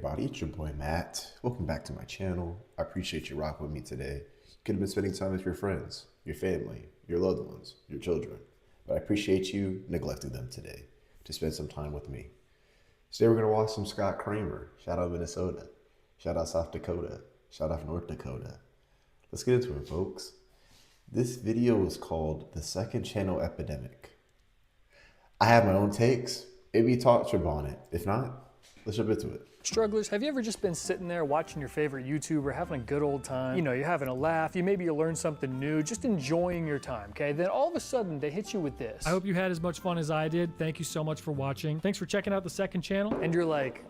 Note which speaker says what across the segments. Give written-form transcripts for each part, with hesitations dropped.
Speaker 1: everybody, it's your boy Matt. Welcome back to my channel. I appreciate you rocking with me today. You could have been spending time with your friends, your family, your loved ones, your children, but I appreciate you neglecting them today to spend some time with me. Today we're going to watch some Scott Cramer. Shout out Minnesota, shout out South Dakota, shout out North Dakota. Let's get into it, folks. This video is called The Second Channel Epidemic. I have my own takes. Maybe talk on it. If not, let's jump into it.
Speaker 2: Strugglers, have you ever just been sitting there watching your favorite YouTuber, having a good old time? You know, you're having a laugh, maybe you learn something new, just enjoying your time, okay? Then all of a sudden, they hit you with this.
Speaker 3: I hope you had as much fun as I did. Thank you so much for watching. Thanks for checking out the second channel.
Speaker 2: And you're like,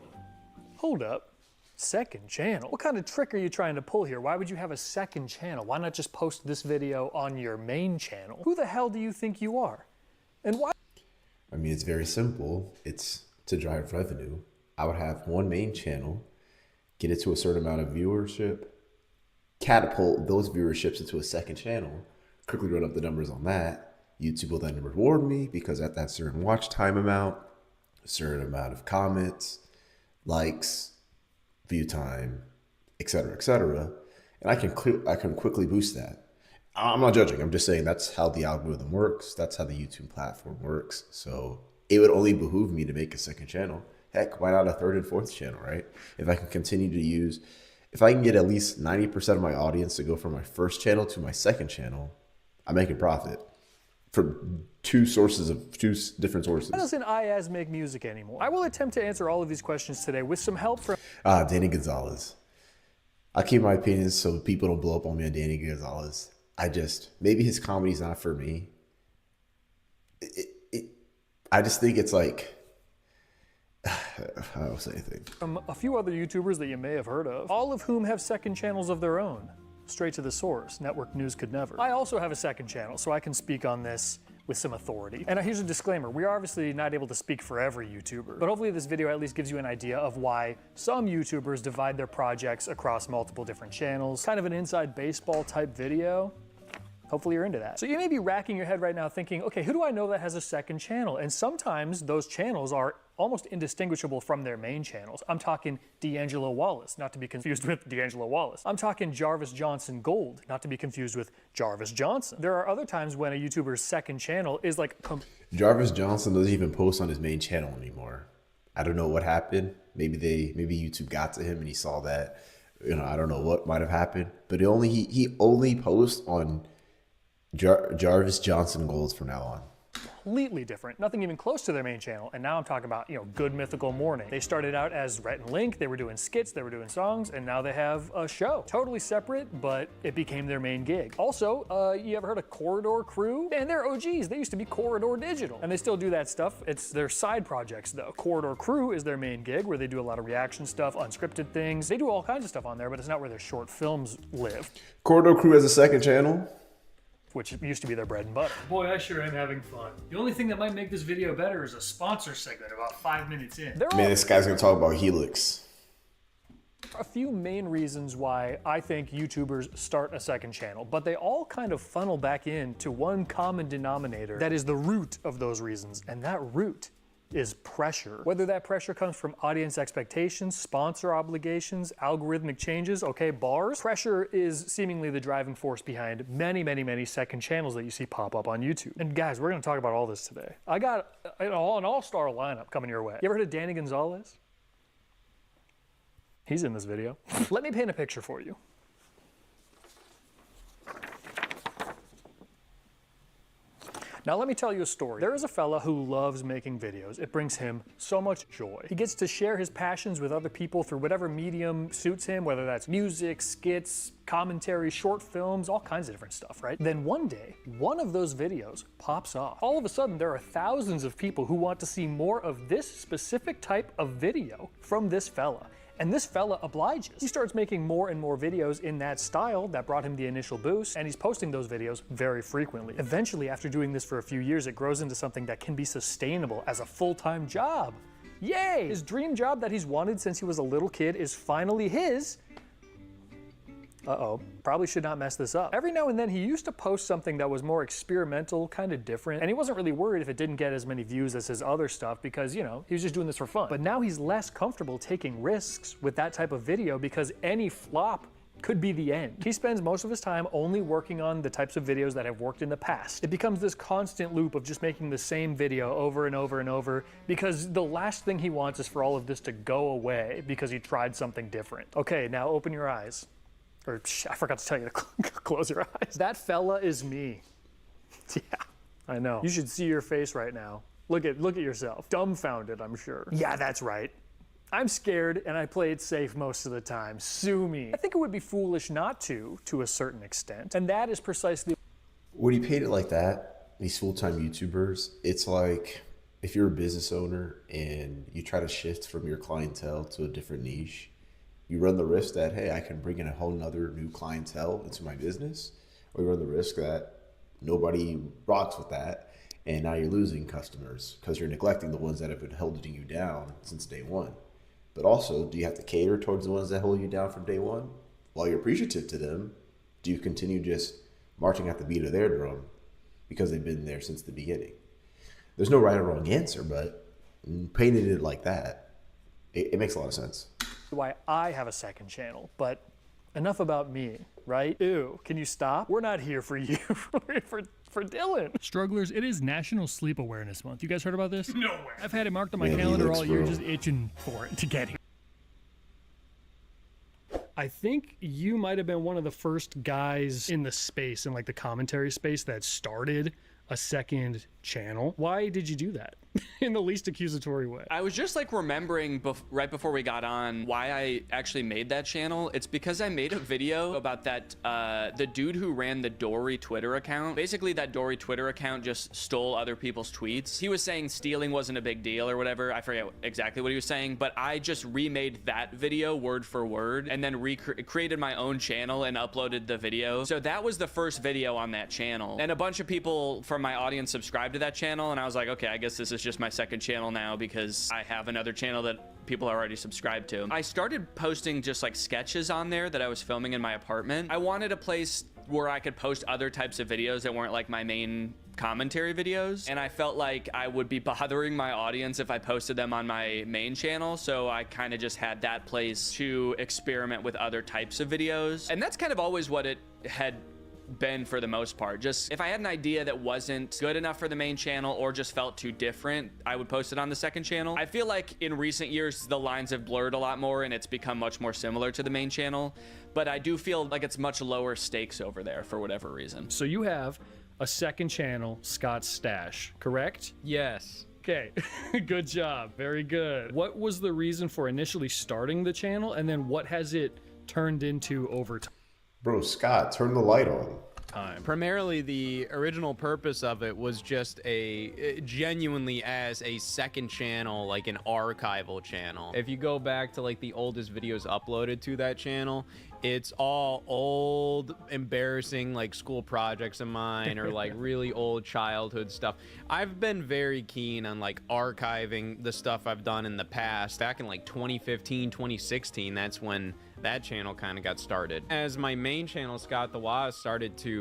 Speaker 2: hold up, second channel? What kind of trick are you trying to pull here? Why would you have a second channel? Why not just post this video on your main channel? Who the hell do you think you are? And why?
Speaker 1: I mean, it's very simple. It's to drive revenue. I would have one main channel, get it to a certain amount of viewership, catapult those viewerships into a second channel, quickly run up the numbers on that. YouTube will then reward me because at that certain watch time amount, a certain amount of comments, likes, view time, etc., and I can quickly boost that. I'm not judging. I'm just saying that's how the algorithm works. That's how the YouTube platform works. So it would only behoove me to make a second channel. Heck, why not a third and fourth channel, right? If I can continue to use, if I can get at least 90% of my audience to go from my first channel to my second channel, I'm making profit from two different sources.
Speaker 2: Why doesn't Iaz make music anymore? I will attempt to answer all of these questions today with some help from
Speaker 1: Danny Gonzalez. I keep my opinions so people don't blow up on me on Danny Gonzalez. Maybe his comedy's not for me. I just think it's like, I don't say anything.
Speaker 2: From a few other YouTubers that you may have heard of, all of whom have second channels of their own. Straight to the source, network news could never. I also have a second channel, so I can speak on this with some authority. And here's a disclaimer, we are obviously not able to speak for every YouTuber, but hopefully this video at least gives you an idea of why some YouTubers divide their projects across multiple different channels. Kind of an inside baseball type video. Hopefully you're into that. So you may be racking your head right now thinking, okay, who do I know that has a second channel? And sometimes those channels are almost indistinguishable from their main channels. I'm talking D'Angelo Wallace, not to be confused with D'Angelo Wallace. I'm talking Jarvis Johnson Gold, not to be confused with Jarvis Johnson. There are other times when a YouTuber's second channel is like...
Speaker 1: Jarvis Johnson doesn't even post on his main channel anymore. I don't know what happened. Maybe YouTube got to him and he saw that. You know, I don't know what might have happened. But he only posts on Jarvis Johnson Golds from now on.
Speaker 2: Completely different, nothing even close to their main channel. And now I'm talking about, Good Mythical Morning. They started out as Rhett and Link, they were doing skits, they were doing songs, and now they have a show. Totally separate, but it became their main gig. Also, you ever heard of Corridor Crew? Man, they're OGs, they used to be Corridor Digital. And they still do that stuff, it's their side projects though. Corridor Crew is their main gig, where they do a lot of reaction stuff, unscripted things. They do all kinds of stuff on there, but it's not where their short films live.
Speaker 1: Corridor Crew has a second channel?
Speaker 2: Which used to be their bread and butter.
Speaker 3: Boy, I sure am having fun. The only thing that might make this video better is a sponsor segment about 5 minutes in.
Speaker 1: Man, this guy's gonna talk about Helix.
Speaker 2: A few main reasons why I think YouTubers start a second channel, but they all kind of funnel back into one common denominator that is the root of those reasons, and that root is pressure. Whether that pressure comes from audience expectations, sponsor obligations, algorithmic changes, okay, bars. Pressure is seemingly the driving force behind many second channels that you see pop up on YouTube. And guys, we're gonna talk about all this today. I got an all-star lineup coming your way. You ever heard of Danny Gonzalez? He's in this video. Let me paint a picture for you. Now let me tell you a story. There is a fella who loves making videos. It brings him so much joy. He gets to share his passions with other people through whatever medium suits him, whether that's music, skits, commentary, short films, all kinds of different stuff, right? Then one day, one of those videos pops off. All of a sudden, there are thousands of people who want to see more of this specific type of video from this fella. And this fella obliges. He starts making more and more videos in that style that brought him the initial boost, and he's posting those videos very frequently. Eventually, after doing this for a few years, it grows into something that can be sustainable as a full-time job. Yay! His dream job that he's wanted since he was a little kid is finally his, Uh-oh, probably should not mess this up. Every now and then he used to post something that was more experimental, kind of different, and he wasn't really worried if it didn't get as many views as his other stuff because, you know, he was just doing this for fun. But now he's less comfortable taking risks with that type of video because any flop could be the end. He spends most of his time only working on the types of videos that have worked in the past. It becomes this constant loop of just making the same video over and over and over because the last thing he wants is for all of this to go away because he tried something different. Okay, now open your eyes. Or I forgot to tell you to close your eyes. That fella is me. Yeah, I know. You should see your face right now. Look at yourself. Dumbfounded, I'm sure. Yeah, that's right. I'm scared and I play it safe most of the time. Sue me. I think it would be foolish not to a certain extent. And that is precisely.
Speaker 1: When you paint it like that, these full-time YouTubers, it's like if you're a business owner and you try to shift from your clientele to a different niche, you run the risk that, hey, I can bring in a whole nother new clientele into my business, or you run the risk that nobody rocks with that, and now you're losing customers because you're neglecting the ones that have been holding you down since day one. But also, do you have to cater towards the ones that hold you down from day one? While you're appreciative to them, do you continue just marching at the beat of their drum because they've been there since the beginning? There's no right or wrong answer, but painting it like that, it makes a lot of sense.
Speaker 2: Why I have a second channel, but enough about me, right? Ew, can you stop? We're not here for you, for Dylan.
Speaker 3: Strugglers, it is National Sleep Awareness Month. You guys heard about this?
Speaker 2: No way.
Speaker 3: I've had it marked on my
Speaker 1: Man, he
Speaker 3: calendar
Speaker 1: looks
Speaker 3: all year,
Speaker 1: real.
Speaker 3: just itching for it to get here. I think you might have been one of the first guys in the space, in like the commentary space, that started a second channel. Why did you do that? In the least accusatory way.
Speaker 4: I was just like remembering right before we got on why I actually made that channel. It's because I made a video about that, the dude who ran the Dory Twitter account. Basically, that Dory Twitter account just stole other people's tweets. He was saying stealing wasn't a big deal or whatever. I forget exactly what he was saying, but I just remade that video word for word and then created my own channel and uploaded the video. So that was the first video on that channel. And a bunch of people from my audience subscribed to that channel, and I was like, okay, I guess this is just my second channel now because I have another channel that people are already subscribed to. I started posting just like sketches on there that I was filming in my apartment. I wanted a place where I could post other types of videos that weren't like my main commentary videos, and I felt like I would be bothering my audience if I posted them on my main channel, so I kind of just had that place to experiment with other types of videos. And that's kind of always what it had been for the most part. Just if I had an idea that wasn't good enough for the main channel or just felt too different, I would post it on the second channel. I feel like in recent years the lines have blurred a lot more and it's become much more similar to the main channel, but I do feel like it's much lower stakes over there for whatever reason.
Speaker 2: So you have a second channel, Scott's Stash, correct?
Speaker 5: Yes.
Speaker 2: Okay, good job, very good. What was the reason for initially starting the channel, and then what has it turned into over time?
Speaker 1: Bro, Scott, turn the light on.
Speaker 5: Primarily, the original purpose of it was just genuinely as a second channel, like an archival channel. If you go back to like the oldest videos uploaded to that channel, it's all old, embarrassing like school projects of mine or like really old childhood stuff. I've been very keen on like archiving the stuff I've done in the past. Back in like 2015, 2016, that's when that channel kind of got started. As my main channel, Scott the Waz, started to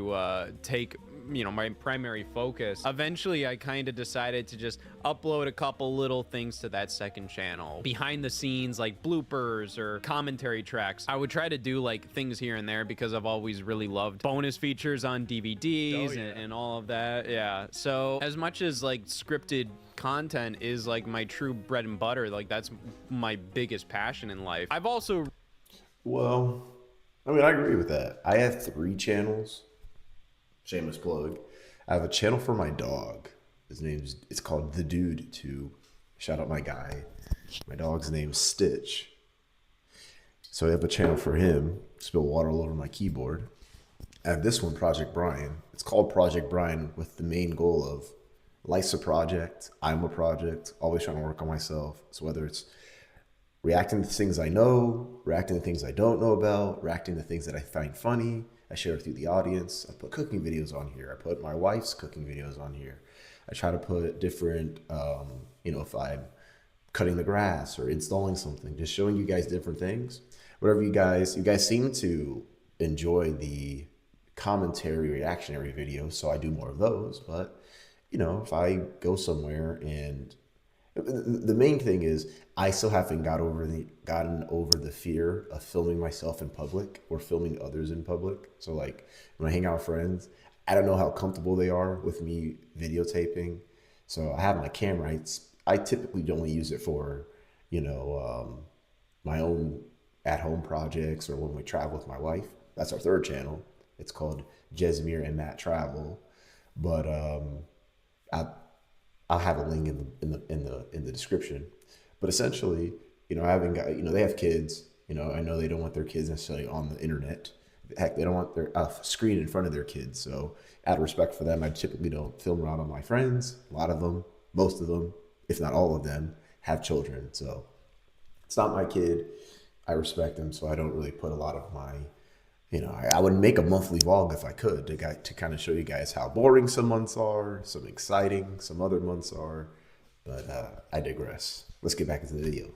Speaker 5: take, you know, my primary focus, eventually I kind of decided to just upload a couple little things to that second channel. Behind the scenes, like bloopers or commentary tracks. I would try to do like things here and there because I've always really loved bonus features on DVDs and all of that. Yeah. So as much as like scripted content is like my true bread and butter, like that's my biggest passion in life. I've also...
Speaker 1: Well, I mean, I agree with that. I have 3 channels. Shameless plug. I have a channel for my dog. It's called The Dude 2. Shout out my guy. My dog's name's Stitch. So I have a channel for him. Spill water all over my keyboard. I have this one, Project Brian. It's called Project Brian with the main goal of life's a project, I'm a project, always trying to work on myself. So whether it's reacting to things I know, reacting to things I don't know about, reacting to things that I find funny, I share it through the audience. I put cooking videos on here. I put my wife's cooking videos on here. I try to put different, if I'm cutting the grass or installing something, just showing you guys different things. Whatever you guys seem to enjoy the commentary reactionary videos, so I do more of those. But if I go somewhere, and the main thing is I still haven't gotten over the fear of filming myself in public or filming others in public. So like when I hang out with friends, I don't know how comfortable they are with me videotaping. So I have my camera. I typically only use it for my own at-home projects or when we travel with my wife. That's our third channel. It's called Jesmir and Matt Travel. But I'll have a link in the description. But essentially, I haven't got, they have kids. I know they don't want their kids necessarily on the internet. Heck, they don't want their screen in front of their kids. So out of respect for them, I typically don't film around on my friends. A lot of them, most of them, if not all of them, have children. So it's not my kid. I respect them, so I don't really put a lot of my, I would make a monthly vlog if I could to kind of show you guys how boring some months are, some exciting, some other months are. But I digress. Let's get back into the video.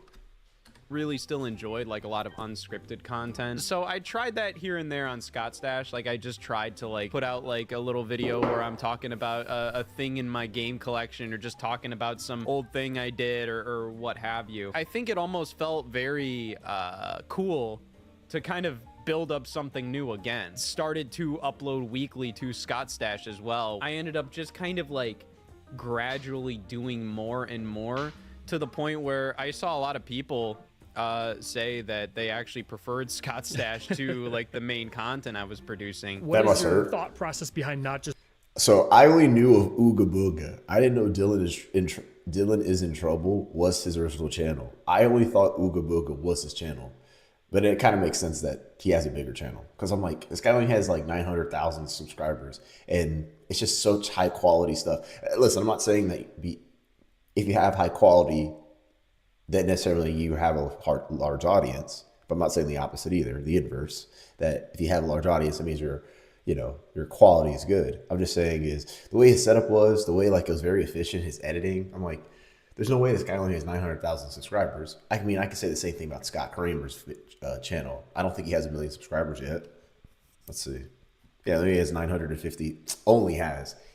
Speaker 5: Really still enjoyed like a lot of unscripted content, so I tried that here and there on Scott Stash. Like I just tried to like put out like a little video where I'm talking about a thing in my game collection, or just talking about some old thing I did, or what have you. I think it almost felt very cool to kind of build up something new again. Started to upload weekly to Scott Stash as well. I ended up just kind of like gradually doing more and more, to the point where I saw a lot of people say that they actually preferred Scott Stash to like the main content I was producing.
Speaker 3: What is your thought process behind not just...
Speaker 1: So I only knew of Ooga Booga. I didn't know Dylan is in Trouble was his original channel. I only thought Ooga Booga was his channel. But it kind of makes sense that he has a bigger channel, because I'm like, this guy only has like 900,000 subscribers, and it's just such high quality stuff. Listen, I'm not saying that if you have high quality, that necessarily you have a large audience, but I'm not saying the opposite either, the inverse, that if you have a large audience, that means your quality is good. I'm just saying is the way his setup was, the way like it was very efficient, his editing, I'm like, there's no way this guy only has 900,000 subscribers. I mean, I could say the same thing about Scott Cramer's channel. I don't think he has 1 million subscribers yet. Let's see. Yeah, he has 950,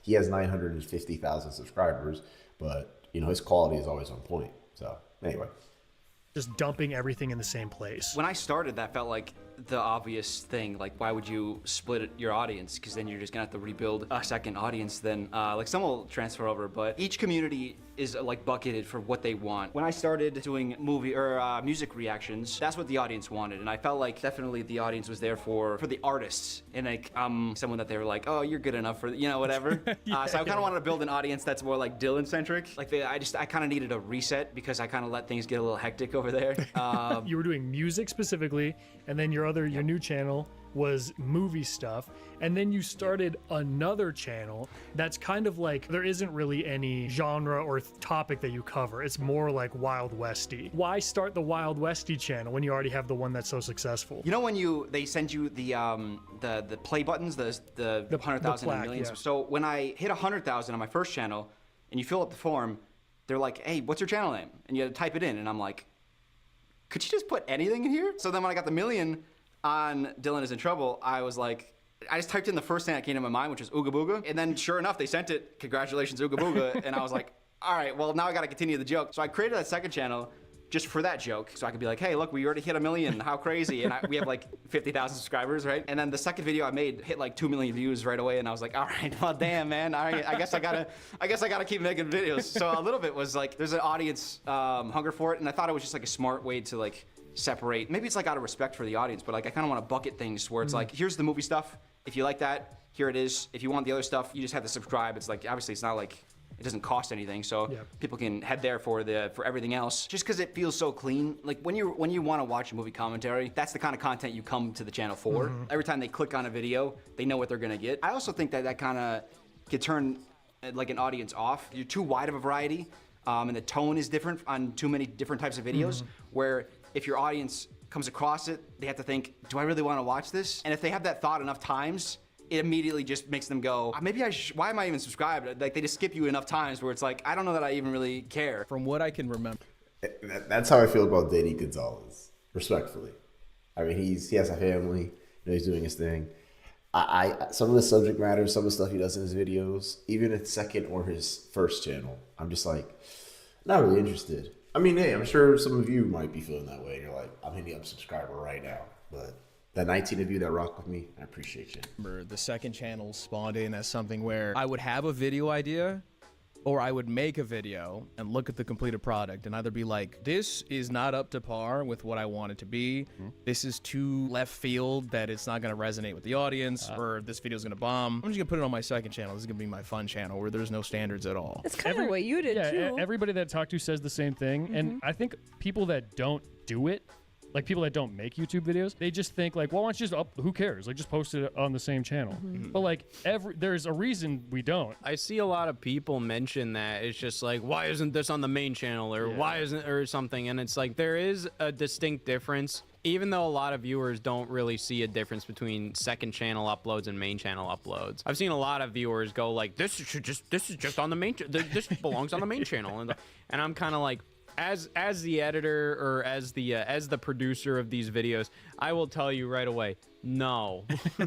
Speaker 1: he has 950,000 subscribers, but his quality is always on point. So anyway.
Speaker 2: Just dumping everything in the same place.
Speaker 6: When I started, that felt like the obvious thing. Like, why would you split your audience? Because then you're just gonna have to rebuild a second audience. Then like some will transfer over, but each community is like bucketed for what they want. When I started doing movie or music reactions, that's what the audience wanted, and I felt like definitely the audience was there for the artists, and like someone that they were like, oh, you're good enough for whatever.
Speaker 2: Yeah.
Speaker 6: So I kind of wanted to build an audience that's more like Dylan centric. Like I kind of needed a reset, because I kind of let things get a little hectic over there.
Speaker 2: You were doing music specifically, and then your new channel was movie stuff, and then you started another channel that's kind of like, there isn't really any genre or topic that you cover. It's more like Wild Westy. Why start the Wild Westy channel when you already have the one that's so successful?
Speaker 6: When they send you the play buttons, the 100,000 and millions.
Speaker 2: Yeah.
Speaker 6: So when I hit 100,000 on my first channel, and you fill out the form, they're like, hey, what's your channel name? And you had to type it in, and I'm like, could you just put anything in here? So then when I got the million on Dylan is in Trouble, I was like, I just typed in the first thing that came to my mind, which was Ooga Booga. And then sure enough, they sent it, congratulations, Ooga Booga. And I was like, all right, well, now I got to continue the joke. So I created that second channel just for that joke. So I could be like, hey, look, we already hit 1 million. How crazy. And we have like 50,000 subscribers, right? And then the second video I made hit like 2 million views right away. And I was like, all right, well, damn, man. I guess I gotta keep making videos. So a little bit was like, there's an audience hunger for it. And I thought it was just like a smart way to like separate. Maybe it's like out of respect for the audience, but like I kind of want to bucket things where it's like, here's the movie stuff. If you like that, here it is. If you want the other stuff, you just have to subscribe. It's like, obviously it's not like, it doesn't cost anything, so people can head there for everything else. Just because it feels so clean. Like when you want to watch a movie commentary, that's the kind of content you come to the channel for. Every time they click on a video, they know what they're gonna get. I also think that kind of could turn like an audience off. You're too wide of a variety, and the tone is different on too many different types of videos. Where if your audience comes across it, they have to think, do I really want to watch this? And if they have that thought enough times, it immediately just makes them go, maybe why am I even subscribed? Like they just skip you enough times where it's like, I don't know that I even really care.
Speaker 7: From what I can remember.
Speaker 1: That's how I feel about Danny Gonzalez, respectfully. I mean, he has a family. he's doing his thing. I some of the subject matter, some of the stuff he does in his videos, even his second or his first channel, I'm just like, not really interested. I mean, hey, I'm sure some of you might be feeling that way. You're like, I'm hitting up subscriber right now. But the 19 of you that rock with me, I appreciate you.
Speaker 7: The second channel spawned in as something where I would have a video idea, or I would make a video and look at the completed product and either be like, this is not up to par with what I want it to be. This is too left field that it's not going to resonate with the audience, or this video is going to bomb. I'm just going to put it on my second channel. This is going to be my fun channel where there's no standards at all.
Speaker 8: It's kind of what you did too.
Speaker 3: Everybody that I talk to says the same thing. And I think people that don't do it, like people that don't make YouTube videos, they just think like, well, why don't you just who cares? Like just post it on the same channel. But like there's a reason we don't.
Speaker 5: I see a lot of people mention that it's just like, why isn't this on the main channel, or why isn't, or something? And it's like, there is a distinct difference, even though a lot of viewers don't really see a difference between second channel uploads and main channel uploads. I've seen a lot of viewers go like, this is just on the main, this belongs on the main channel. And I'm kind of like, as the editor or as the producer of these videos, I will tell you right away, no,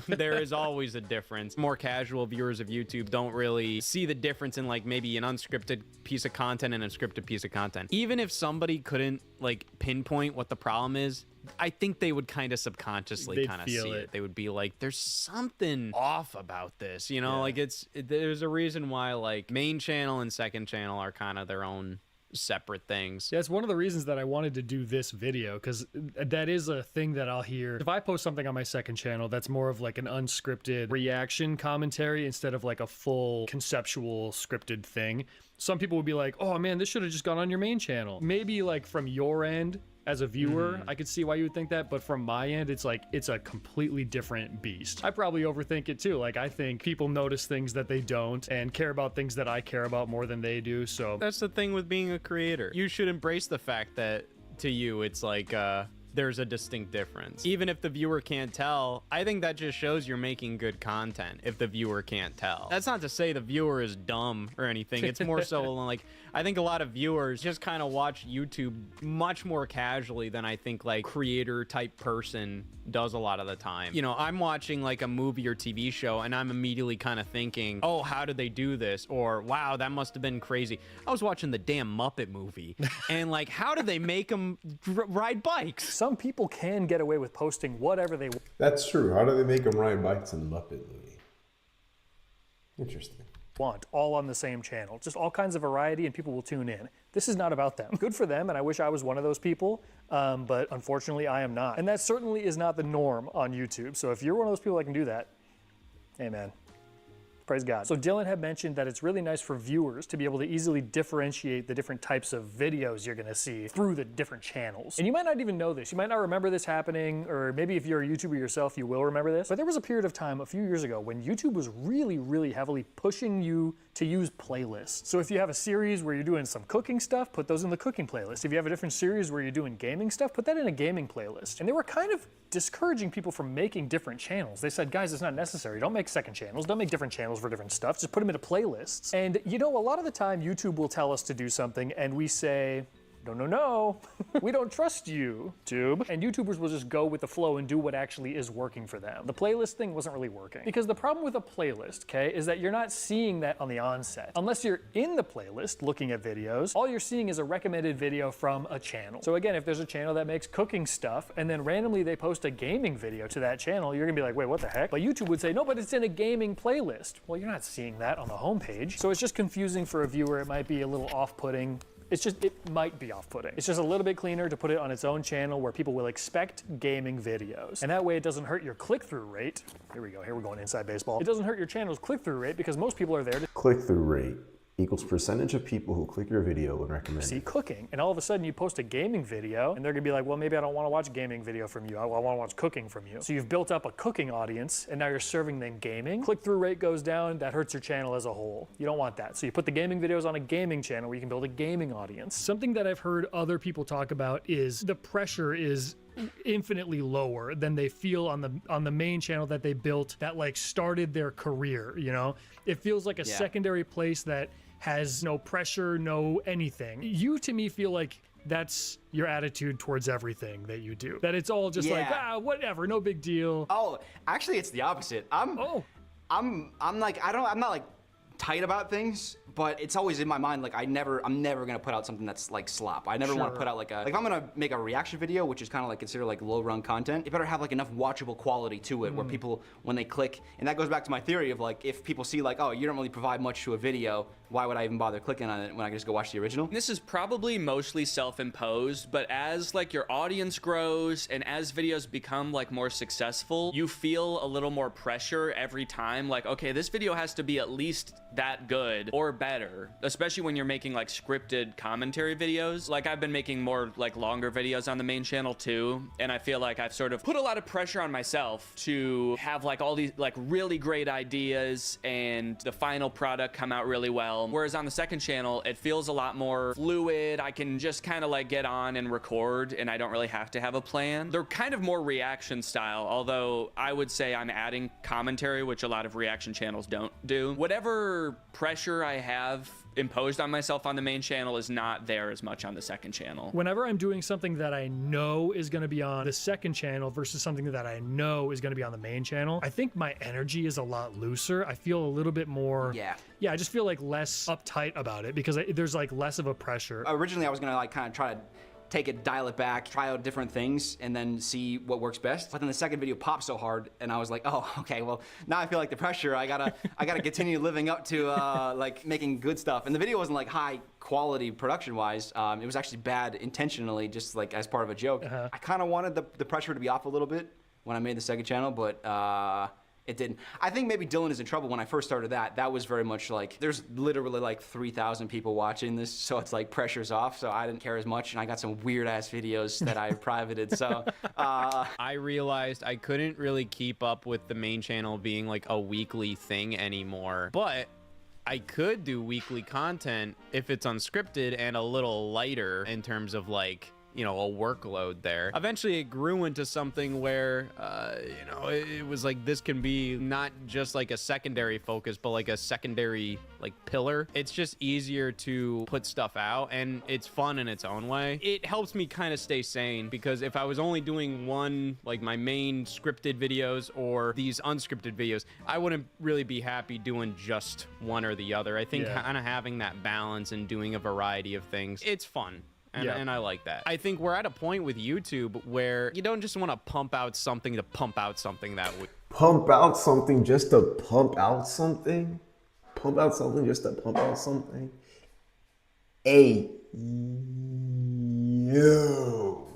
Speaker 5: there is always a difference. More casual viewers of YouTube don't really see the difference in like maybe an unscripted piece of content and a scripted piece of content. Even if somebody couldn't like pinpoint what the problem is, I think they would kind of subconsciously kind of see it. They would be like, there's something off about this, you know, like there's a reason why like main channel and second channel are kind of their own separate things.
Speaker 3: Yeah, it's one of the reasons that I wanted to do this video, because that is a thing that I'll hear. If I post something on my second channel that's more of like an unscripted reaction commentary instead of like a full conceptual scripted thing, some people would be like, oh man, this should have just gone on your main channel. Maybe like from your end as a viewer, I could see why you would think that, but from my end, it's like, it's a completely different beast. I probably overthink it too. Like, I think people notice things that they don't and care about things that I care about more than they do, so.
Speaker 5: That's the thing with being a creator. You should embrace the fact that, to you, it's like, there's a distinct difference. Even if the viewer can't tell, I think that just shows you're making good content if the viewer can't tell. That's not to say the viewer is dumb or anything. It's more so like, I think a lot of viewers just kind of watch YouTube much more casually than I think like creator type person does a lot of the time. You know, I'm watching like a movie or TV show and I'm immediately kind of thinking, oh, how did they do this? Or wow, that must have been crazy. I was watching the damn Muppet movie and like, how did they make them ride bikes?
Speaker 2: Some people can get away with posting whatever they want.
Speaker 1: That's true. How do they make them ride bikes in the Muppet movie? Interesting.
Speaker 2: All on the same channel, just all kinds of variety, and people will tune in. This is not about them. Good for them, and I wish I was one of those people, but unfortunately I am not. And that certainly is not the norm on YouTube. So if you're one of those people that can do that, hey man, praise God. So Dylan had mentioned that it's really nice for viewers to be able to easily differentiate the different types of videos you're gonna see through the different channels. And you might not even know this. You might not remember this happening, or maybe if you're a YouTuber yourself, you will remember this. But there was a period of time a few years ago when YouTube was really, really heavily pushing you to use playlists. So if you have a series where you're doing some cooking stuff, put those in the cooking playlist. If you have a different series where you're doing gaming stuff, put that in a gaming playlist. And they were kind of discouraging people from making different channels. They said, guys, it's not necessary. Don't make second channels. Don't make different channels for different stuff. Just put them into playlists. And you know, a lot of the time YouTube will tell us to do something and we say, no, we don't trust you, Tube. And YouTubers will just go with the flow and do what actually is working for them. The playlist thing wasn't really working. Because the problem with a playlist, okay, is that you're not seeing that on the onset. Unless you're in the playlist looking at videos, all you're seeing is a recommended video from a channel. So again, if there's a channel that makes cooking stuff and then randomly they post a gaming video to that channel, you're gonna be like, wait, what the heck? But YouTube would say, no, but it's in a gaming playlist. Well, you're not seeing that on the homepage. So it's just confusing for a viewer. It might be a little off-putting. It might be off-putting. It's just a little bit cleaner to put it on its own channel where people will expect gaming videos. And that way it doesn't hurt your click-through rate. Here we go, here we're going inside baseball. It doesn't hurt your channel's click-through rate because most people are there to
Speaker 1: Click-through rate equals percentage of people who click your video and recommend
Speaker 2: see
Speaker 1: it.
Speaker 2: cooking. And all of a sudden you post a gaming video and they're gonna be like, well, maybe I don't wanna watch a gaming video from you. I wanna watch cooking from you. So you've built up a cooking audience and now you're serving them gaming. Click-through rate goes down, that hurts your channel as a whole. You don't want that. So you put the gaming videos on a gaming channel where you can build a gaming audience.
Speaker 3: Something that I've heard other people talk about is the pressure is infinitely lower than they feel on the main channel that they built that like started their career, you know? It feels like a secondary place that has no pressure, no anything. You, to me, feel like that's your attitude towards everything that you do. That it's all just like, whatever, no big deal.
Speaker 6: Oh, actually, it's the opposite. I'm like, I'm not like tight about things, but it's always in my mind, like I'm never gonna put out something that's like slop. I never want to put out like if I'm gonna make a reaction video, which is kind of like considered like low run content, it better have like enough watchable quality to it where people, when they click, and that goes back to my theory of like, if people see like, oh, you don't really provide much to a video, why would I even bother clicking on it when I can just go watch the original?
Speaker 4: This is probably mostly self-imposed, but as like your audience grows and as videos become like more successful, you feel a little more pressure every time. Like, okay, this video has to be at least that good or better, especially when you're making like scripted commentary videos. Like I've been making more like longer videos on the main channel too, and I feel like I've sort of put a lot of pressure on myself to have like all these like really great ideas and the final product come out really well. Whereas on the second channel, it feels a lot more fluid. I can just kind of like get on and record and I don't really have to have a plan. They're kind of more reaction style, although I would say I'm adding commentary, which a lot of reaction channels don't do. Whatever pressure I have imposed on myself on the main channel is not there as much on the second channel.
Speaker 3: Whenever I'm doing something that I know is going to be on the second channel versus something that I know is going to be on the main channel, I think my energy is a lot looser. I feel a little bit more, I just feel like less uptight about it because there's like less of a pressure.
Speaker 6: Originally, I was gonna like kind of try to take it, dial it back, try out different things, and then see what works best. But then the second video popped so hard, and I was like, oh, okay, well, now I feel like the pressure, I gotta continue living up to like making good stuff. And the video wasn't like high quality production-wise. It was actually bad intentionally, just like as part of a joke. I kind of wanted the pressure to be off a little bit when I made the second channel, but it didn't. I think maybe Dylan is in trouble. When I first started that was very much like, there's literally like 3,000 people watching this, so it's like pressure's off, so I didn't care as much, and I got some weird ass videos that I privated, so.
Speaker 5: I realized I couldn't really keep up with the main channel being like a weekly thing anymore, but I could do weekly content if it's unscripted and a little lighter in terms of like, you know, a workload there. Eventually it grew into something where, you know, it was like, this can be not just like a secondary focus, but like a secondary like pillar. It's just easier to put stuff out and it's fun in its own way. It helps me kind of stay sane because if I was only doing one, like my main scripted videos or these unscripted videos, I wouldn't really be happy doing just one or the other. I think kind of having that balance and doing a variety of things, it's fun. And I like that. I think we're at a point with YouTube where you don't just want to pump out something to pump out something that would...
Speaker 1: Pump out something just to pump out something? Pump out something just to pump out something? Hey, yo.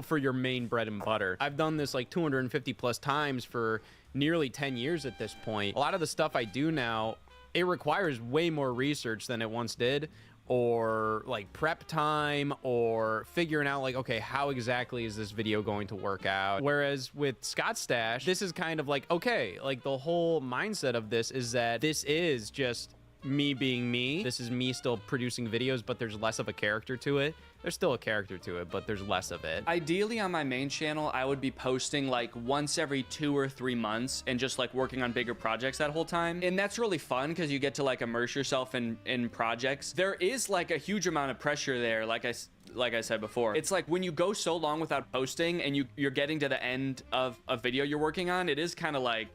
Speaker 5: For your main bread and butter. I've done this like 250 plus times for nearly 10 years at this point. A lot of the stuff I do now, it requires way more research than it once did, or like prep time, or figuring out like, okay, how exactly is this video going to work out? Whereas with Scott Stash, this is kind of like, okay, like the whole mindset of this is that this is just me being me. This is me still producing videos, but there's less of a character to it. There's still a character to it, but there's less of it.
Speaker 4: Ideally on my main channel, I would be posting like once every 2 or 3 months and just like working on bigger projects that whole time. And that's really fun because you get to like immerse yourself in projects. There is like a huge amount of pressure there, like I said before. It's like when you go so long without posting and you're getting to the end of a video you're working on, it is kind of like,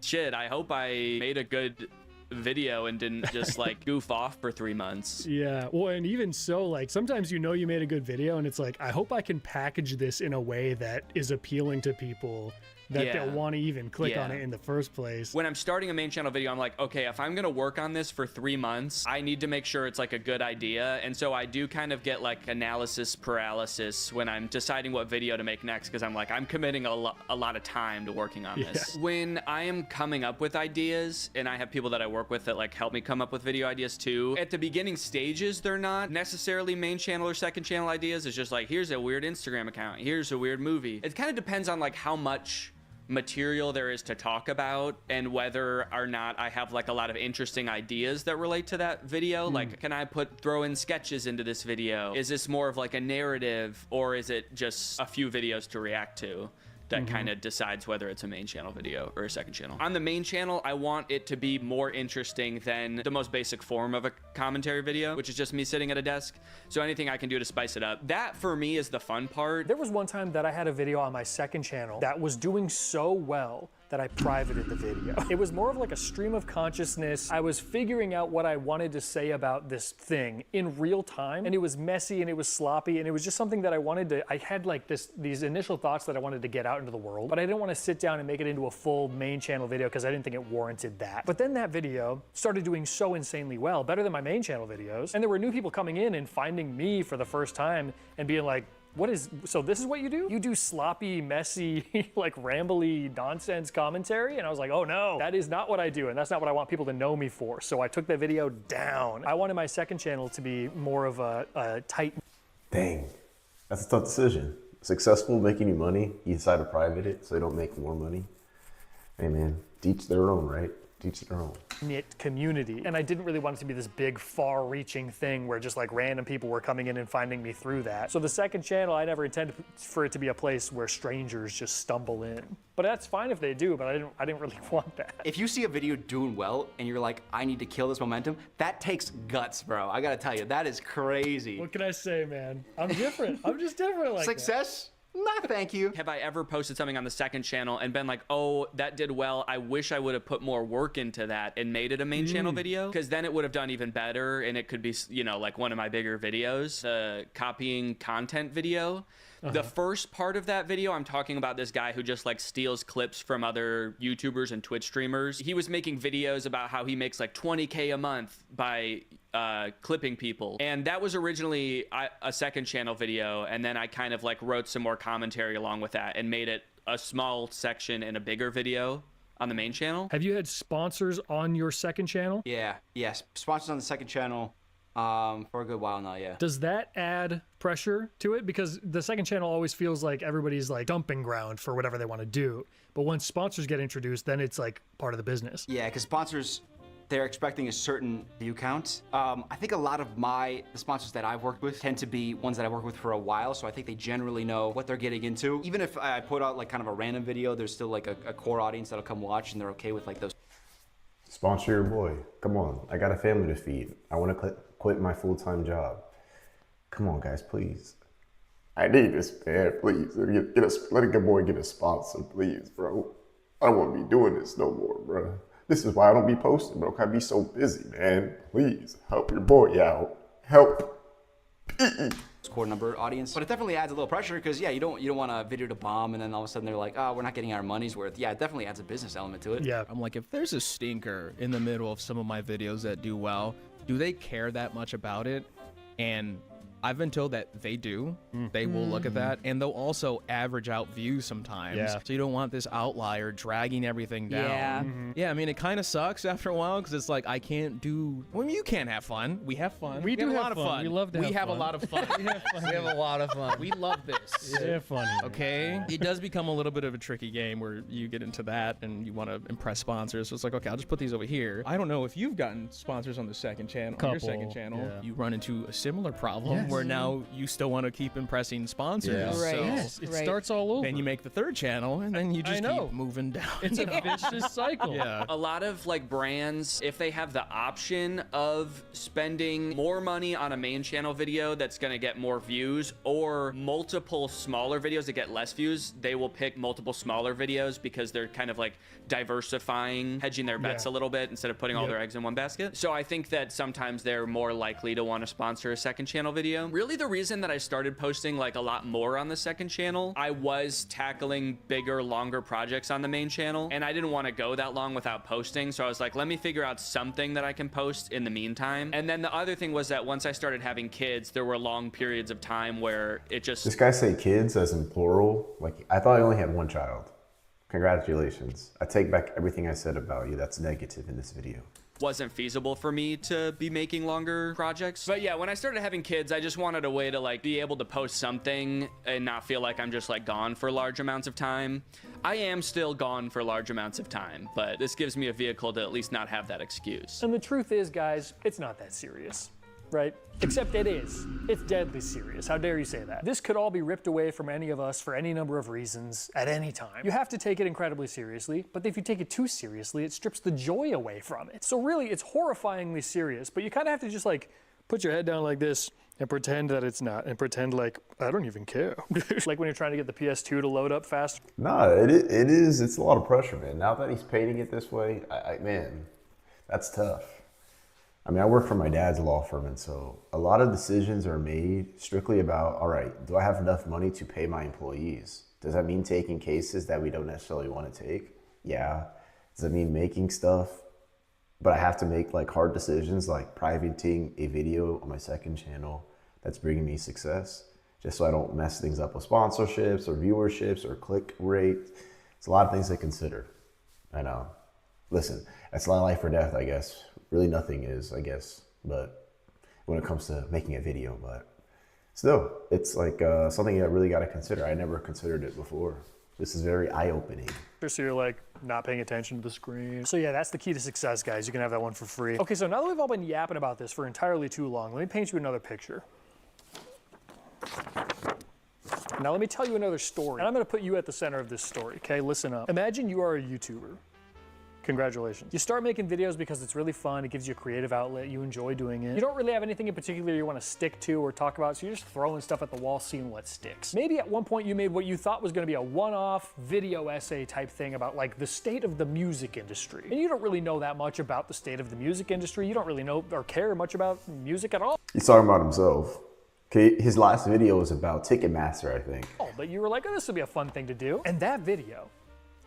Speaker 4: shit, I hope I made a good video and didn't just like goof off for 3 months.
Speaker 3: Yeah, well, and even so, like sometimes you know you made a good video and it's like, I hope I can package this in a way that is appealing to people that they'll want to even click on it in the first place.
Speaker 4: When I'm starting a main channel video, I'm like, okay, if I'm gonna work on this for 3 months, I need to make sure it's like a good idea. And so I do kind of get like analysis paralysis when I'm deciding what video to make next, because I'm like, I'm committing a lot of time to working on this. When I am coming up with ideas, and I have people that I work with that like help me come up with video ideas too, at the beginning stages, they're not necessarily main channel or second channel ideas. It's just like, here's a weird Instagram account, here's a weird movie. It kind of depends on like how much material there is to talk about and whether or not I have like a lot of interesting ideas that relate to that video. Like, can I throw in sketches into this video? Is this more of like a narrative, or is it just a few videos to react to? that kind of decides whether it's a main channel video or a second channel. On the main channel, I want it to be more interesting than the most basic form of a commentary video, which is just me sitting at a desk. So anything I can do to spice it up. That for me is the fun part.
Speaker 2: There was one time that I had a video on my second channel that was doing so well that I privated the video. It was more of like a stream of consciousness. I was figuring out what I wanted to say about this thing in real time, and it was messy and it was sloppy, and it was just something that I had like these initial thoughts that I wanted to get out into the world, but I didn't want to sit down and make it into a full main channel video because I didn't think it warranted that. But then that video started doing so insanely well, better than my main channel videos, and there were new people coming in and finding me for the first time and being like, so this is what you do? You do sloppy, messy, like rambly nonsense commentary? And I was like, oh no, that is not what I do. And that's not what I want people to know me for. So I took that video down. I wanted my second channel to be more of a tight.
Speaker 1: Dang, that's a tough decision. Successful, making you money, you decide to private it so they don't make more money. Hey man, teach their own, right? Teach their own.
Speaker 2: Knit community. And I didn't really want it to be this big, far-reaching thing where just like random people were coming in and finding me through that. So the second channel, I never intended for it to be a place where strangers just stumble in. But that's fine if they do, but I didn't really want that.
Speaker 6: If you see a video doing well and you're like, I need to kill this momentum, that takes guts, bro. I gotta tell you, that is crazy.
Speaker 2: What can I say, man? I'm different. I'm just different like
Speaker 6: Success? Nah, thank you.
Speaker 4: Have I ever posted something on the second channel and been like, oh, that did well. I wish I would have put more work into that and made it a main channel video, because then it would have done even better and it could be, you know, like one of my bigger videos, the copying content video. The first part of that video, I'm talking about this guy who just like steals clips from other YouTubers and Twitch streamers. He was making videos about how he makes like 20K a month by clipping people. And that was originally a second channel video. And then I kind of like wrote some more commentary along with that and made it a small section in a bigger video on the main channel.
Speaker 3: Have you had sponsors on your second channel?
Speaker 6: Yeah, yes. Sponsors on the second channel for a good while now, yeah.
Speaker 3: Does that add pressure to it? Because the second channel always feels like everybody's like dumping ground for whatever they want to do. But once sponsors get introduced, then it's like part of the business.
Speaker 6: Yeah, because sponsors, they're expecting a certain view count. I think a lot of the sponsors that I've worked with tend to be ones that I work with for a while, so I think they generally know what they're getting into. Even if I put out like kind of a random video, there's still like a core audience that'll come watch and they're okay with like those.
Speaker 1: Sponsor your boy. Come on, I got a family to feed. I want to quit my full-time job. Come on, guys, please. I need this, man. Please, let a good boy get a sponsor, please, bro. I don't want to be doing this no more, bro. This is why I don't be posting, bro. I be so busy, man. Please, help your boy out. Help.
Speaker 6: Core number audience, but it definitely adds a little pressure because yeah, you don't want a video to bomb and then all of a sudden they're like, oh, we're not getting our money's worth. Yeah, it definitely adds a business element to it.
Speaker 3: Yeah,
Speaker 7: I'm like, if there's a stinker in the middle of some of my videos that do well, do they care that much about it? And I've been told that they do. They will look at that, and they'll also average out views sometimes.
Speaker 3: Yeah.
Speaker 7: So you don't want this outlier dragging everything down.
Speaker 8: Yeah.
Speaker 7: Yeah, I mean, it kind of sucks after a while because it's like I can't do. I mean, you can't have fun. We have fun.
Speaker 3: We do
Speaker 7: have a
Speaker 3: have
Speaker 7: lot of
Speaker 3: fun.
Speaker 7: fun.
Speaker 3: We love to
Speaker 7: We
Speaker 3: have
Speaker 7: have a
Speaker 3: fun.
Speaker 7: lot of fun.
Speaker 8: We have a lot of fun.
Speaker 7: We love this.
Speaker 3: yeah, funny.
Speaker 7: Okay, it does become a little bit of a tricky game where you get into that and you want to impress sponsors. So it's like, okay, I'll just put these over here. I don't know if you've gotten sponsors on the second channel. On your second
Speaker 3: Couple,
Speaker 7: channel,
Speaker 3: yeah.
Speaker 7: you run into a similar problem
Speaker 3: Yes.
Speaker 7: where now you still want to keep impressing sponsors.
Speaker 1: Yeah.
Speaker 8: Right.
Speaker 7: So
Speaker 3: Yes, it
Speaker 8: Right.
Speaker 3: starts all over.
Speaker 7: then you make the third channel and then you just
Speaker 3: know.
Speaker 7: keep moving down.
Speaker 3: It's a vicious cycle.
Speaker 7: yeah.
Speaker 4: A lot of like brands, if they have the option of spending more money on a main channel video that's going to get more views or multiple smaller videos that get less views, they will pick multiple smaller videos because they're kind of like diversifying, hedging their bets a little bit instead of putting all their eggs in one basket. So I think that sometimes they're more likely to want to sponsor a second channel video. Really the reason that I started posting like a lot more on the second channel, I was tackling bigger, longer projects on the main channel and I didn't want to go that long without posting. So I was like, let me figure out something that I can post in the meantime. And then the other thing was that once I started having kids, there were long periods of time where it just...
Speaker 1: This guy say kids as in plural. Like, I thought I only had one child. Congratulations. I take back everything I said about you that's negative in this video.
Speaker 4: wasn't feasible for me to be making longer projects. But yeah, when I started having kids, I just wanted a way to like be able to post something and not feel like I'm just like gone for large amounts of time. I am still gone for large amounts of time, but this gives me a vehicle to at least not have that excuse.
Speaker 2: And the truth is, guys, it's not that serious. right? Except it is. It's deadly serious. How dare you say that? This could all be ripped away from any of us for any number of reasons at any time. You have to take it incredibly seriously, but if you take it too seriously, it strips the joy away from it. So really, it's horrifyingly serious, but you kind of have to just like put your head down like this and pretend that it's not, and pretend like, I don't even care. Like when you're trying to get the PS2 to load up fast.
Speaker 1: No, it is. It's a lot of pressure, man. Now that he's painting it this way, man, that's tough. I mean, I work for my dad's law firm, and so a lot of decisions are made strictly about, all right, do I have enough money to pay my employees? Does that mean taking cases that we don't necessarily want to take? Yeah. Does that mean making stuff? But I have to make like hard decisions, like privating a video on my second channel that's bringing me success, just so I don't mess things up with sponsorships or viewerships or click rate. It's a lot of things to consider. I know. Listen, it's not life or death, I guess. Really nothing is, I guess, but when it comes to making a video, but still, it's like something I really got to consider. I never considered it before. This is very eye-opening.
Speaker 2: So you're like not paying attention to the screen. So yeah, that's the key to success, guys. You can have that one for free. Okay, so now that we've all been yapping about this for entirely too long, let me paint you another picture. Now let me tell you another story, and I'm gonna put you at the center of this story, okay? Listen up. Imagine you are a YouTuber. Congratulations. You start making videos because it's really fun, it gives you a creative outlet, you enjoy doing it. You don't really have anything in particular you want to stick to or talk about, so you're just throwing stuff at the wall, seeing what sticks. Maybe at one point you made what you thought was going to be a one-off video essay type thing about like the state of the music industry. And you don't really know that much about the state of the music industry, you don't really know or care much about music at all.
Speaker 1: He's talking about himself. Okay, his last video was about Ticketmaster, I think.
Speaker 2: Oh, but you were like, oh, this would be a fun thing to do. And that video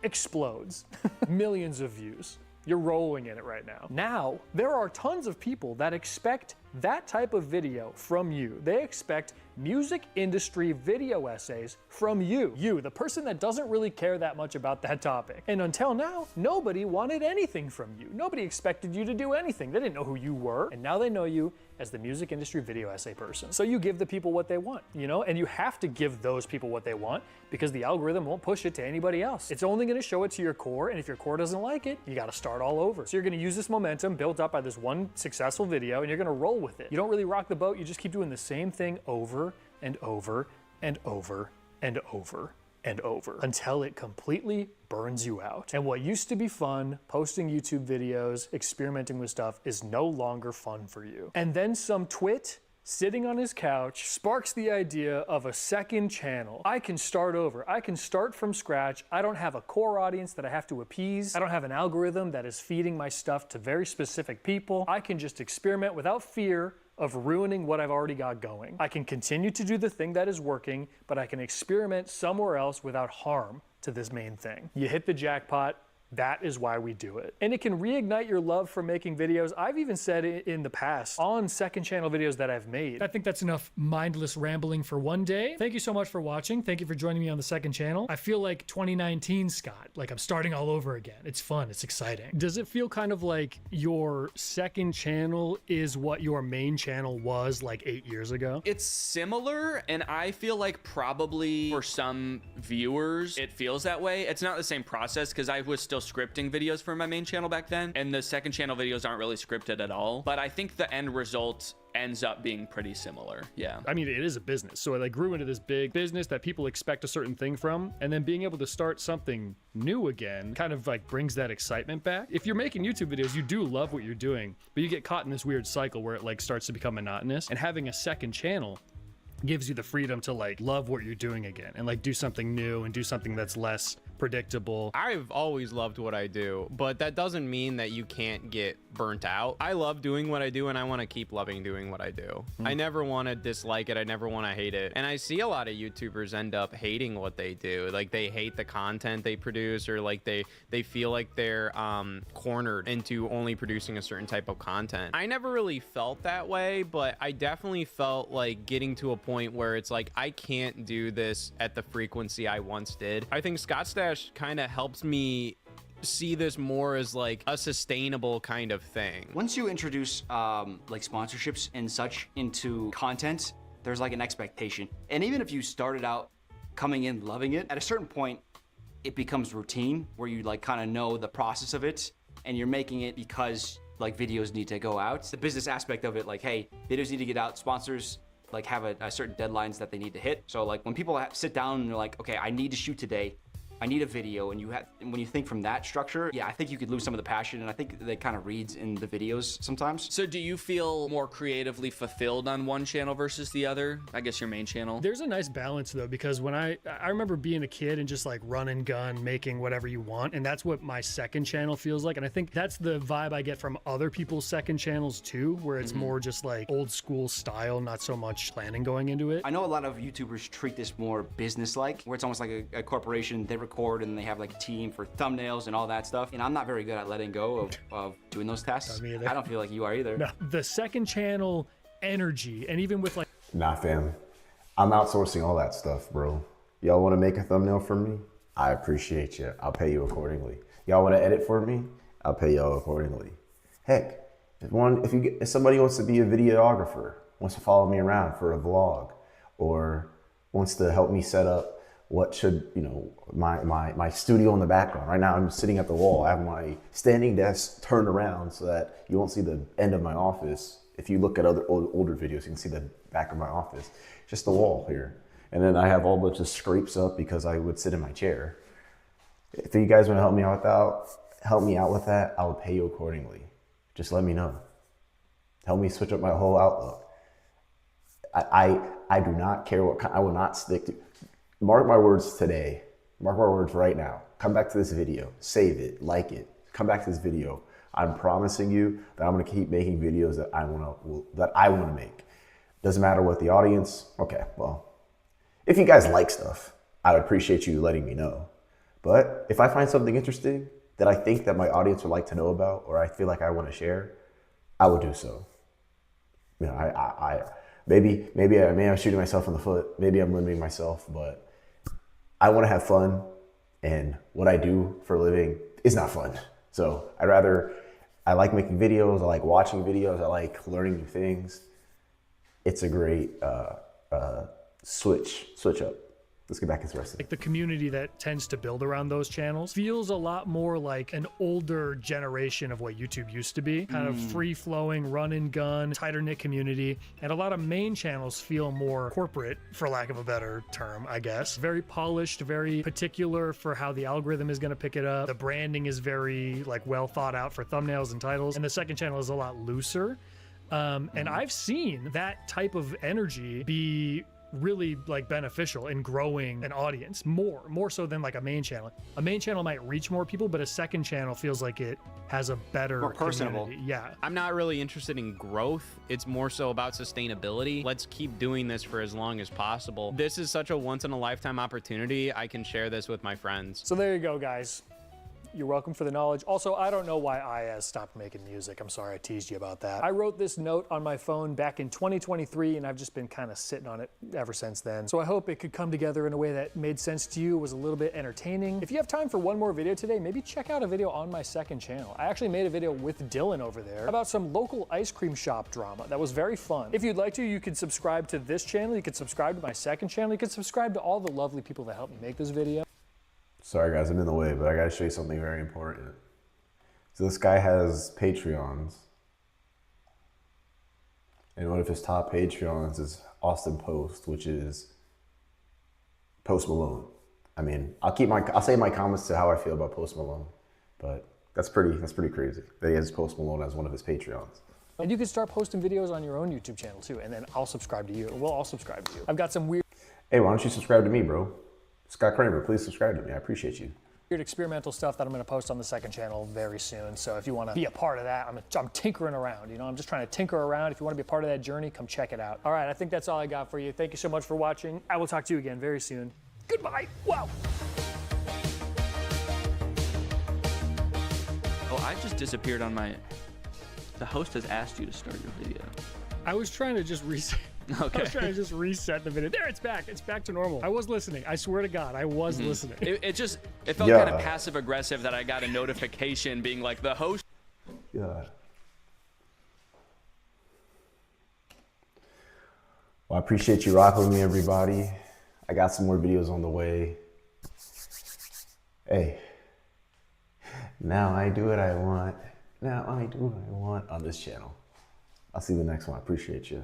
Speaker 2: explodes. Millions of views. You're rolling in it right now. Now, there are tons of people that expect that type of video from you. They expect music industry video essays from you. You, the person that doesn't really care that much about that topic. And until now, nobody wanted anything from you. Nobody expected you to do anything. They didn't know who you were, and now they know you as the music industry video essay person. So you give the people what they want, you know? And you have to give those people what they want because the algorithm won't push it to anybody else. It's only gonna show it to your core, and if your core doesn't like it, you gotta start all over. So you're gonna use this momentum built up by this one successful video, and you're gonna roll with it. You don't really rock the boat, you just keep doing the same thing over and over and over and over and over until it completely burns you out. And what used to be fun, posting YouTube videos, experimenting with stuff, is no longer fun for you. And then some twit sitting on his couch sparks the idea of a second channel. I can start over. I can start from scratch. I don't have a core audience that I have to appease. I don't have an algorithm that is feeding my stuff to very specific people. I can just experiment without fear of ruining what I've already got going. I can continue to do the thing that is working, but I can experiment somewhere else without harm to this main thing. You hit the jackpot. That is why we do it. And it can reignite your love for making videos. I've even said it in the past on second channel videos that I've made.
Speaker 3: I think that's enough mindless rambling for one day. Thank you so much for watching. Thank you for joining me on the second channel. I feel like 2019 Scott, like I'm starting all over again. It's fun, it's exciting. Does it feel kind of like your second channel is what your main channel was like 8 years ago?
Speaker 4: It's similar, and I feel like probably for some viewers, it feels that way. It's not the same process because I was still scripting videos for my main channel back then, and the second channel videos aren't really scripted at all, but I think the end result ends up being pretty similar. Yeah,
Speaker 3: I mean, it is a business, so it like grew into this big business that people expect a certain thing from, and then being able to start something new again kind of like brings that excitement back. If you're making YouTube videos, you do love what you're doing, but you get caught in this weird cycle where it like starts to become monotonous, and having a second channel gives you the freedom to like love what you're doing again and like do something new and do something that's less predictable.
Speaker 5: I've always loved what I do, but that doesn't mean that you can't get burnt out. I love doing what I do, and I want to keep loving doing what I do. I never want to dislike it. I never want to hate it. And I see a lot of YouTubers end up hating what they do. Like they hate the content they produce, or like they feel like they're cornered into only producing a certain type of content. I never really felt that way, but I definitely felt like getting to a point where it's like I can't do this at the frequency I once did. I think Scott Stash kind of helps me see this more as like a sustainable kind of thing.
Speaker 6: Once you introduce like sponsorships and such into content, there's like an expectation. And even if you started out coming in loving it, at a certain point, it becomes routine where you like kind of know the process of it, and you're making it because like videos need to go out. The business aspect of it, like, hey, videos need to get out, sponsors like have a certain deadlines that they need to hit. So like when people sit down and they're like, okay, I need to shoot today, I need a video, and when you think from that structure, yeah, I think you could lose some of the passion, and I think that kind of reads in the videos sometimes.
Speaker 4: So do you feel more creatively fulfilled on one channel versus the other? I guess your main channel.
Speaker 3: There's a nice balance though, because when I remember being a kid and just like run and gun, making whatever you want, and that's what my second channel feels like. And I think that's the vibe I get from other people's second channels too, where it's more just like old school style, not so much planning going into it.
Speaker 6: I know a lot of YouTubers treat this more business-like, where it's almost like a corporation. They record and they have like a team for thumbnails and all that stuff. And I'm not very good at letting go of doing those tasks. I don't feel like you are either.
Speaker 3: No, the second channel energy, and even with like...
Speaker 1: Nah, fam. I'm outsourcing all that stuff, bro. Y'all want to make a thumbnail for me? I appreciate you. I'll pay you accordingly. Y'all want to edit for me? I'll pay y'all accordingly. Heck, if somebody wants to be a videographer, wants to follow me around for a vlog, or wants to help me set up what should, my studio in the background. Right now I'm sitting at the wall. I have my standing desk turned around so that you won't see the end of my office. If you look at other older videos, you can see the back of my office. Just the wall here. And then I have all bunch of scrapes up because I would sit in my chair. If you guys want to help me out with that, I will pay you accordingly. Just let me know. Help me switch up my whole outlook. I do not care what kind, I will not stick to. Mark my words today. Mark my words right now. Come back to this video. Save it. Like it. Come back to this video. I'm promising you that I'm going to keep making videos that I want to make. Doesn't matter what the audience. Okay, well, if you guys like stuff, I would appreciate you letting me know. But if I find something interesting that I think that my audience would like to know about, or I feel like I want to share, I will do so. Maybe I'm shooting myself in the foot. Maybe I'm limiting myself, but I want to have fun, and what I do for a living is not fun. So I like making videos, I like watching videos, I like learning new things. It's a great switch up. Let's get back into the rest of it.
Speaker 3: Like the community that tends to build around those channels feels a lot more like an older generation of what YouTube used to be. Kind of free-flowing, run and gun, tighter-knit community. And a lot of main channels feel more corporate, for lack of a better term, I guess. Very polished, very particular for how the algorithm is going to pick it up. The branding is very like well thought out for thumbnails and titles. And the second channel is a lot looser. And I've seen that type of energy be really like beneficial in growing an audience more so than like a main channel. A main channel might reach more people, but a second channel feels like it has a better,
Speaker 6: more personable
Speaker 3: community. Yeah.
Speaker 5: I'm not really interested in growth. It's more so about sustainability. Let's keep doing this for as long as possible. This is such a once in a lifetime opportunity. I can share this with my friends.
Speaker 2: So there you go, guys. You're welcome for the knowledge. Also, I don't know why IS stopped making music. I'm sorry I teased you about that. I wrote this note on my phone back in 2023, and I've just been kind of sitting on it ever since then. So I hope it could come together in a way that made sense to you, was a little bit entertaining. If you have time for one more video today, maybe check out a video on my second channel. I actually made a video with Dylan over there about some local ice cream shop drama that was very fun. If you'd like to, you could subscribe to this channel, you could subscribe to my second channel, you could subscribe to all the lovely people that helped me make this video.
Speaker 1: Sorry guys, I'm in the way, but I gotta show you something very important. So this guy has Patreons. And one of his top Patreons is Austin Post, which is Post Malone. I mean, I'll say my comments to how I feel about Post Malone, but that's pretty crazy that he has Post Malone as one of his Patreons.
Speaker 2: And you can start posting videos on your own YouTube channel too, and then I'll subscribe to you, or we'll all subscribe to you. I've got some weird
Speaker 1: why don't you subscribe to me, bro? Scott Cramer, please subscribe to me. I appreciate you.
Speaker 2: Weird experimental stuff that I'm going to post on the second channel very soon. So if you want to be a part of that, I'm tinkering around. I'm just trying to tinker around. If you want to be a part of that journey, come check it out. All right, I think that's all I got for you. Thank you so much for watching. I will talk to you again very soon. Goodbye. Wow.
Speaker 4: Oh, I just disappeared on my... The host has asked you to start your video.
Speaker 3: I was trying to just reset.
Speaker 4: Okay.
Speaker 3: I was trying to just reset the video. There, it's back. It's back to normal. I was listening. I swear to God, I was listening.
Speaker 4: It felt kind of passive aggressive that I got a notification being like the host.
Speaker 1: Yeah. Well, I appreciate you rocking with me, everybody. I got some more videos on the way. Hey, now I do what I want. Now I do what I want on this channel. I'll see you in the next one. I appreciate you.